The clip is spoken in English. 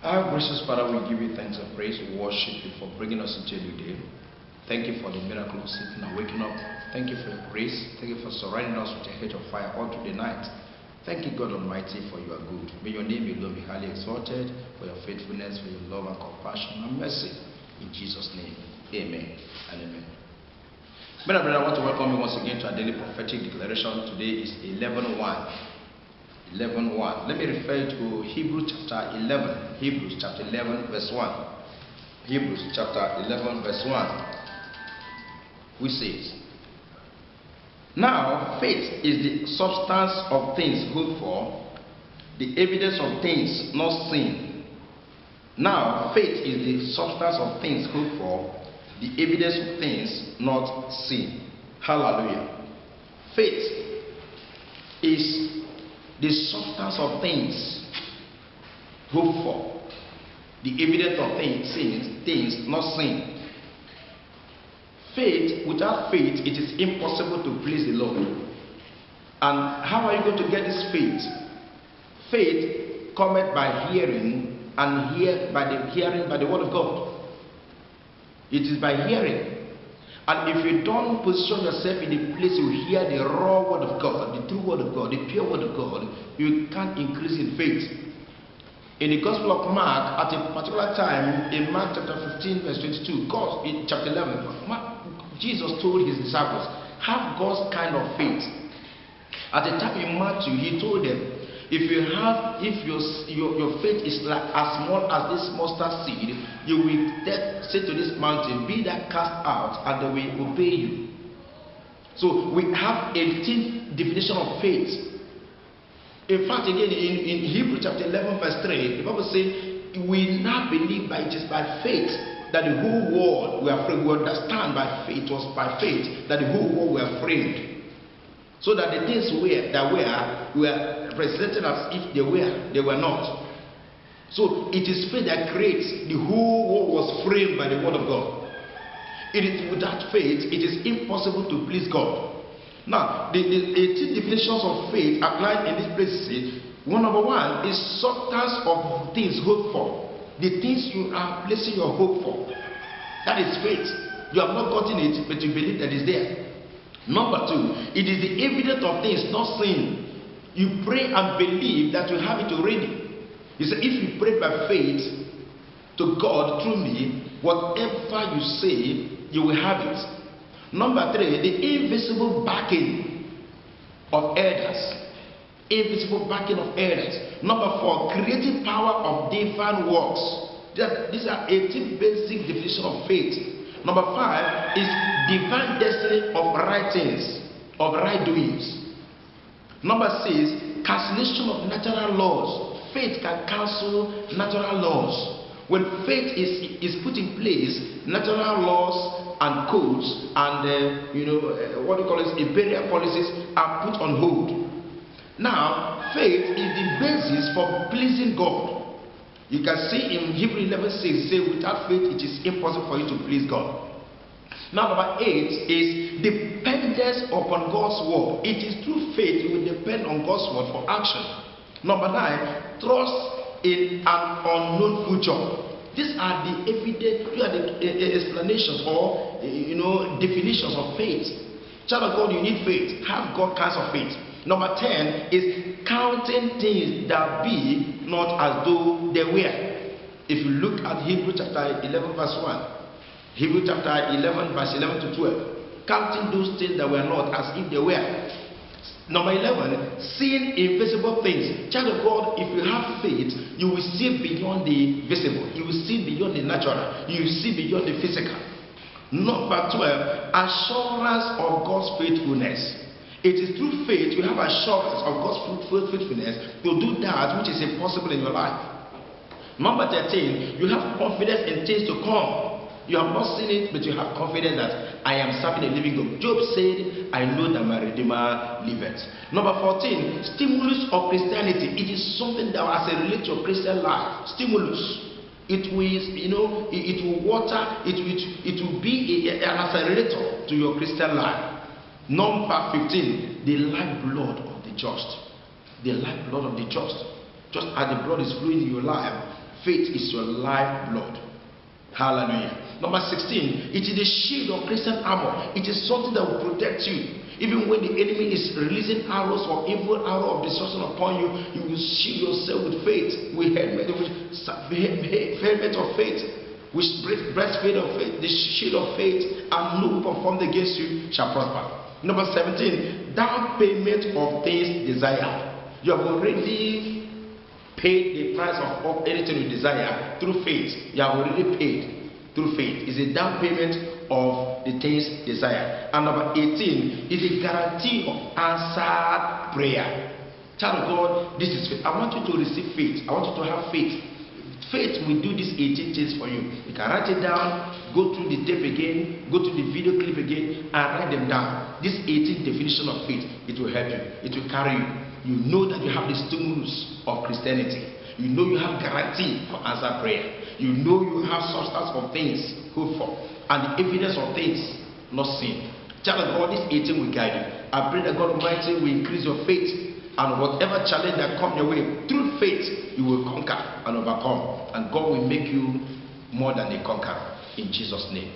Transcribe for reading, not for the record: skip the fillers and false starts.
Our gracious Father, we give you thanks and praise. We worship you for bringing us into a new day. Thank you for the miracle of sleeping and waking up. Thank you for your grace. Thank you for surrounding us with a hedge of fire all through the night. Thank you, God Almighty, for you are good. May your name alone be highly exalted, for your faithfulness, for your love and compassion and mercy. In Jesus' name, amen and amen. Men and brethren, I want to welcome you once again to our daily prophetic declaration. Today is 11:1. 11:1. Let me refer to Hebrews chapter 11. Hebrews chapter 11 verse 1. Hebrews chapter 11 verse 1. Which says, now faith is the substance of things hoped for, the evidence of things not seen. Now faith is the substance of things hoped for, the evidence of things not seen. Hallelujah. Faith is the substance of things hoped for, the evidence of things not seen. Faith, without faith, it is impossible to please the Lord. And how are you going to get this faith? Faith cometh by hearing, and hearing by the word of God. It is by hearing. And if you don't position yourself in a place you hear the raw word of God, the true word of God, the pure word of God, you can't increase in faith. In the Gospel of Mark, at a particular time, in Mark chapter 15, verse 22, God, in chapter 11, Jesus told his disciples, have God's kind of faith. At the time in Matthew, he told them, if your faith is like as small as this mustard seed, you will say to this mountain, be that cast out, and they will obey you. So we have 18th definition of faith. In fact, again, in Hebrews chapter 11 verse 3, the Bible says, we now believe that it is by faith that the whole world were framed. We understand by faith, it was by faith that the whole world were framed. So that the things that were presented as if they were not. So it is faith that creates. The whole world was framed by the word of God. It is without faith, it is impossible to please God. Now, the 18 definitions of faith applied in this place. Number one is substance of things hoped for. The things you are placing your hope for. That is faith. You have not gotten it, but you believe that it's there. Number two, it is the evidence of things not seen. You pray and believe that you have it already. You say, if you pray by faith to God through me, whatever you say, you will have it. Number three, the invisible backing of elders. Invisible backing of elders. Number four, creative power of divine works. These are 18 basic definitions of faith. Number five is divine destiny of right things, of right doings. Number six, cancellation of natural laws. Faith can cancel natural laws. When faith is put in place, natural laws and codes and imperial policies are put on hold. Now, faith is the basis for pleasing God. You can see in Hebrews 11:6, say, without faith it is impossible for you to please God. Now, number 8 is dependence upon God's word. It is through faith you will depend on God's word for action. Number 9, trust in an unknown future. These are the explanations or definitions of faith. Child of God, you need faith. Have God kinds of faith. Number 10 is counting things that be not as though they were. If you look at Hebrews chapter 11 verse 1, Hebrews chapter 11 verse 11 to 12, counting those things that were not as if they were. Number 11, seeing invisible things. Child of God, if you have faith, you will see beyond the visible. You will see beyond the natural. You will see beyond the physical. Number 12, assurance of God's faithfulness. It is through faith you have assurance of God's faithfulness to do that which is impossible in your life. Number 13, you have confidence in things to come. You have not seen it, but you have confidence that I am serving a living God. Job said, I know that my Redeemer liveth. Number 14, stimulus of Christianity. It is something that as it relates to your Christian life. Stimulus. It will, it will water, it will be an accelerator to your Christian life. Number 15, the lifeblood of the just. The lifeblood of the just. Just as the blood is flowing in your life, Faith is your lifeblood. Hallelujah. Number 16, it is the shield of Christian armor. It is something that will protect you. Even when the enemy is releasing arrows or evil arrow of destruction upon you, you will shield yourself with faith, with helmet of faith, with breastplate of faith, the shield of faith, and no weapon formed against you shall prosper. Number 17, down payment of things desired. You have already paid the price of anything you desire through faith. You have already paid through faith. It's a down payment of the things desired. And number 18 is a guarantee of answered prayer. Child of God, this is faith. I want you to receive faith. I want you to have faith. Faith will do these 18 things for you. You can write it down, go through the tape again, go to the video clip again, and write them down. This 18 definition of faith, it will help you. It will carry you. You know that you have the stimulus of Christianity. You know you have guarantee for answered prayer. You know you have substance of things hoped for, and the evidence of things not seen. Child of God, this 18 will guide you. I pray that God Almighty will increase your faith, and whatever challenge that comes your way, through faith you will conquer and overcome, and God will make you more than a conqueror in Jesus' name.